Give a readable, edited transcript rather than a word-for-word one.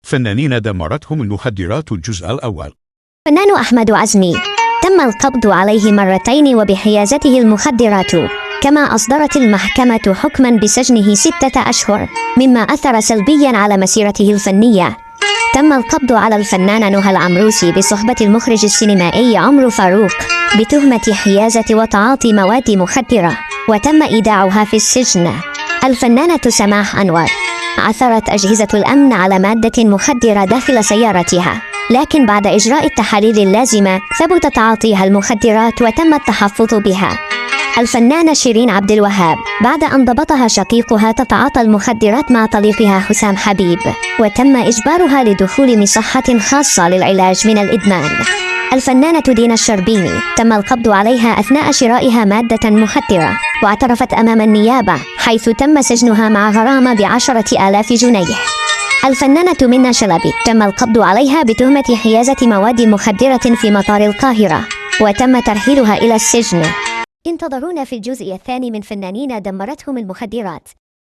فنانين دمرتهم المخدرات الجزء الأول. فنان أحمد عزمي تم القبض عليه مرتين وبحيازته المخدرات، كما أصدرت المحكمة حكما بسجنه 6 أشهر، مما أثر سلبيا على مسيرته الفنية. تم القبض على الفنانة نهى العمروسي بصحبة المخرج السينمائي عمرو فاروق بتهمة حيازة وتعاطي مواد مخدرة، وتم إيداعها في السجن. الفنانة سماح أنور عثرت أجهزة الأمن على مادة مخدرة داخل سيارتها، لكن بعد إجراء التحاليل اللازمة ثبت تعاطيها المخدرات وتم التحفظ بها. الفنانة شيرين عبد الوهاب بعد أن ضبطها شقيقها تتعاطى المخدرات مع طليقها حسام حبيب، وتم إجبارها لدخول مصحة خاصة للعلاج من الإدمان. الفنانة دينا الشربيني تم القبض عليها أثناء شرائها مادة مخدرة، واعترفت أمام النيابة، حيث تم سجنها مع غرامة ب10,000 جنيه. الفنانة منى شلبي تم القبض عليها بتهمة حيازة مواد مخدرة في مطار القاهرة، وتم ترحيلها إلى السجن. انتظرونا في الجزء الثاني من فنانين دمرتهم المخدرات.